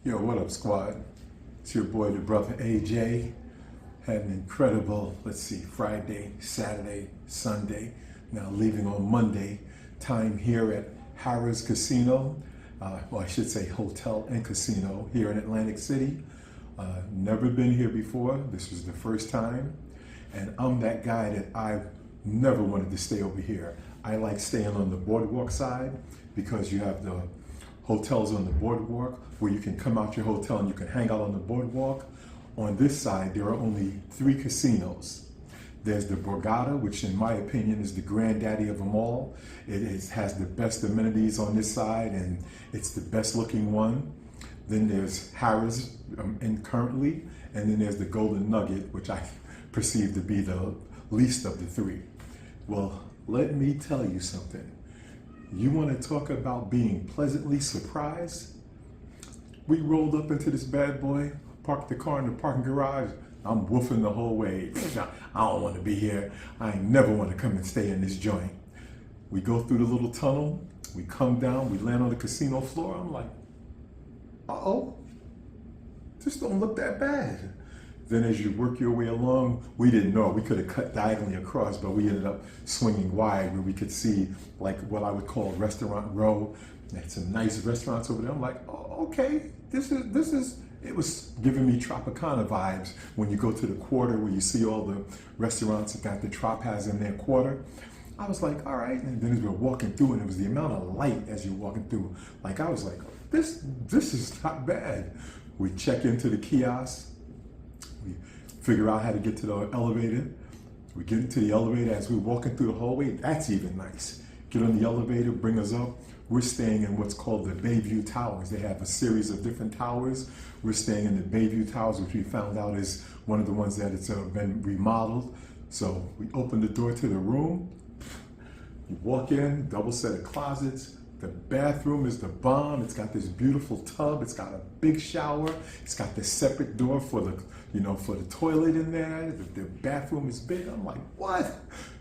Yo, what up, squad? It's your boy, the brother AJ. Had an incredible, Friday, Saturday, Sunday. Now leaving on Monday. Time here at Harrah's Casino. I should say hotel and casino here in Atlantic City. Never been here before. This was the first time. And I'm that guy that I've never wanted to stay over here. I like staying on the Boardwalk side because you have the hotels on the Boardwalk where you can come out your hotel and you can hang out on the Boardwalk. On this side, there are only 3 casinos. There's the Borgata, which in my opinion is the granddaddy of them all. Has the best amenities on this side and it's the best looking one. Then there's Harrah's currently, and then there's the Golden Nugget, which I perceive to be the least of the 3. Well, let me tell you something. You want to talk about being pleasantly surprised? We rolled up into this bad boy, parked the car in the parking garage. I'm woofing the whole way. I don't want to be here. I never want to come and stay in this joint. We go through the little tunnel. We come down. We land on the casino floor. I'm like, uh-oh, this don't look that bad. Then as you work your way along, we didn't know. We could have cut diagonally across, but we ended up swinging wide where we could see like what I would call restaurant row. Had some nice restaurants over there. I'm like, oh, okay, this is, it was giving me Tropicana vibes when you go to the quarter where you see all the restaurants that got the Trop has in their quarter. I was like, all right. And then as we were walking through, and it was the amount of light as you're walking through, like I was like, this is not bad. We check into the kiosk. We figure out how to get to the elevator. We get into the elevator as we're walking through the hallway. That's even nice. Get on the elevator, bring us up. We're staying in what's called the Bayview Towers. They have a series of different towers. We're staying in the Bayview Towers, which we found out is one of the ones that it's been remodeled. So we open the door to the room. You walk in, double set of closets. The bathroom is the bomb. It's got this beautiful tub. It's got a big shower. It's got this separate door for the, for the toilet in there. The bathroom is big. I'm like, what?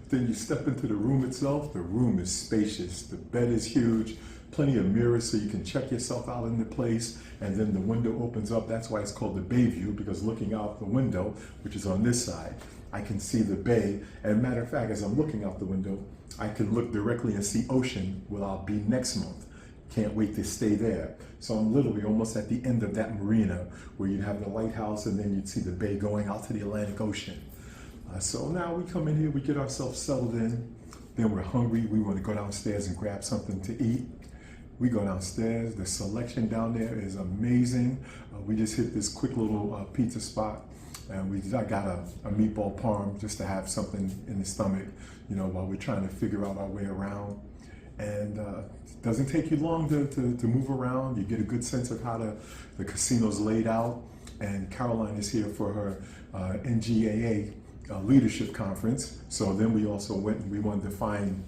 Then you step into the room itself. The room is spacious. The bed is huge. Plenty of mirrors so you can check yourself out in the place. And then the window opens up. That's why it's called the Bay View, because looking out the window, which is on this side, I can see the bay. And matter of fact, as I'm looking out the window, I can look directly and see ocean where I'll be next month. Can't wait to stay there. So I'm literally almost at the end of that marina where you'd have the lighthouse and then you'd see the bay going out to the Atlantic Ocean. So now we come in here, we get ourselves settled in, then we're hungry, we want to go downstairs and grab something to eat. We go downstairs, the selection down there is amazing. We just hit this quick little pizza spot. And I got a meatball parm just to have something in the stomach, while we're trying to figure out our way around. And it doesn't take you long to move around. You get a good sense of how the casino's laid out. And Caroline is here for her NGAA leadership conference. So then we also went and we wanted to find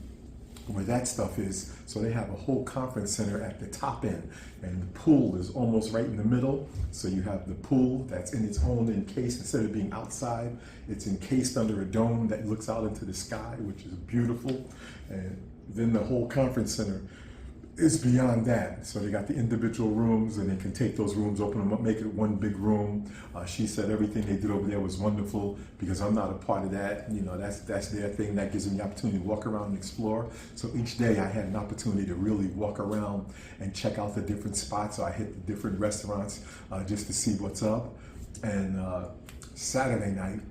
where that stuff is. So they have a whole conference center at the top end, and the pool is almost right in the middle. So you have the pool that's in its own encased, instead of being outside, it's encased under a dome that looks out into the sky, which is beautiful. And then the whole conference center is beyond that. So they got the individual rooms, and they can take those rooms, open them up, make it one big room. She said everything they did over there was wonderful, because I'm not a part of that. That's their thing. That gives them the opportunity to walk around and explore. So each day I had an opportunity to really walk around and check out the different spots. So I hit the different restaurants just to see what's up. And Saturday night,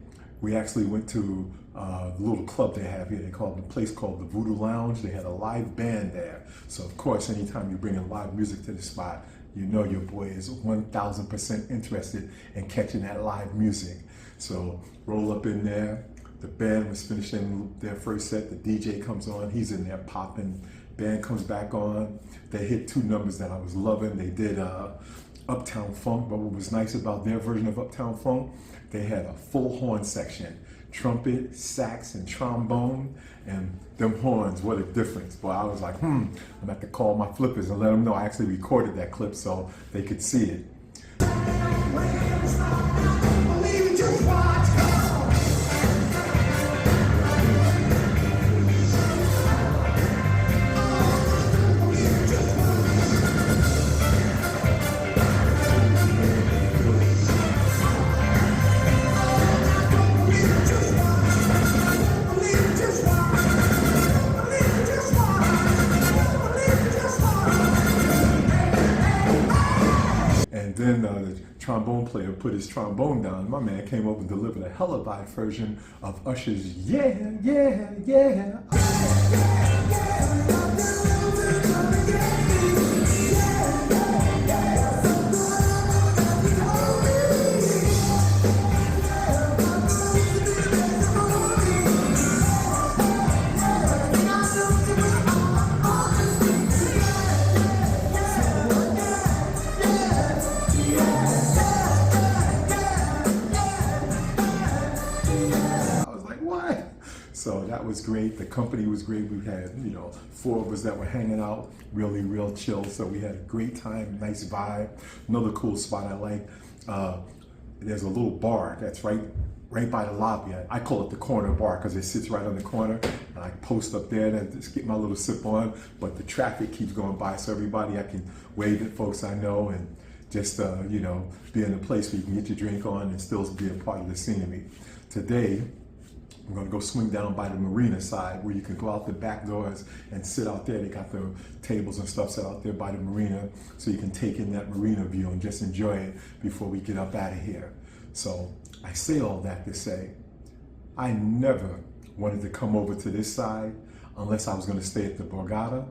we actually went to the little club they have here. They call the place called the Voodoo Lounge. They had a live band there. So of course, anytime you bring in live music to the spot, your boy is 1000% interested in catching that live music. So roll up in there. The band was finishing their first set. The DJ comes on. He's in there popping. Band comes back on. They hit 2 numbers that I was loving. They did Uptown Funk, but what was nice about their version of Uptown Funk, they had a full horn section. Trumpet, sax, and trombone, and them horns, what a difference. But I was like, I'm gonna have to call my flippers and let them know I actually recorded that clip so they could see it. trombone player put his trombone down. My man came over and delivered a hellified version of Usher's "Yeah, Yeah, Yeah." So that was great. The company was great. We had, 4 of us that were hanging out, really, real chill. So we had a great time, nice vibe. Another cool spot I like, there's a little bar that's right by the lobby. I call it the corner bar because it sits right on the corner. And I post up there and just get my little sip on. But the traffic keeps going by, so everybody, I can wave at folks I know and just, be in a place where you can get your drink on and still be a part of the scenery. Today, we're going to go swing down by the Marina side where you can go out the back doors and sit out there. They got the tables and stuff set out there by the Marina so you can take in that Marina view and just enjoy it before we get up out of here. So I say all that to say, I never wanted to come over to this side unless I was going to stay at the Borgata.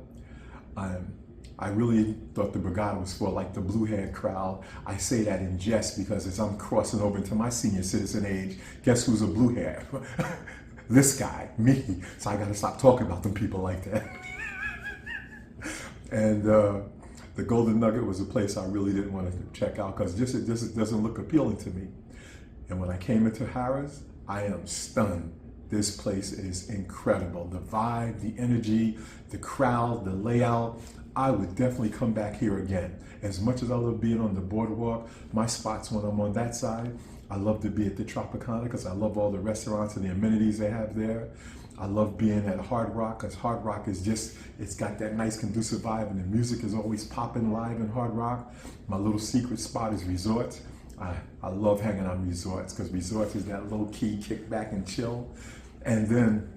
I really thought the Borgata was for like the blue-haired crowd. I say that in jest because as I'm crossing over into my senior citizen age, guess who's a blue-haired? This guy, me. So I gotta stop talking about them people like that. And the Golden Nugget was a place I really didn't want to check out because it just doesn't look appealing to me. And when I came into Harrah's, I am stunned. This place is incredible. The vibe, the energy, the crowd, the layout. I would definitely come back here again. As much as I love being on the Boardwalk, my spots when I'm on that side, I love to be at the Tropicana because I love all the restaurants and the amenities they have there. I love being at Hard Rock because Hard Rock is just, it's got that nice conducive vibe and the music is always popping live in Hard Rock. My little secret spot is Resorts. I love hanging on Resorts because Resorts is that low-key kick back and chill. And then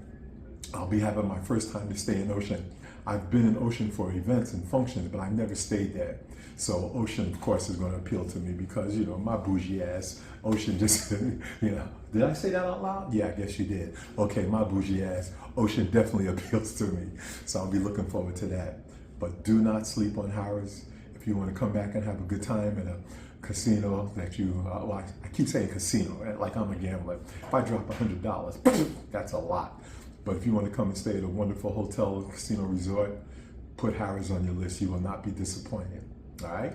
I'll be having my first time to stay in Ocean. I've been in Ocean for events and functions, but I've never stayed there. So Ocean, of course, is going to appeal to me because, my bougie ass, Ocean just, did I say that out loud? Yeah, I guess you did. Okay, my bougie ass, Ocean definitely appeals to me. So I'll be looking forward to that. But do not sleep on Harrah's. If you want to come back and have a good time at a casino that I keep saying casino, like I'm a gambler. If I drop $100, that's a lot. But if you want to come and stay at a wonderful hotel, casino, resort, put Harrah's on your list. You will not be disappointed. All right?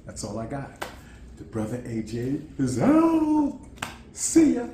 That's all I got. The brother AJ is out. See ya.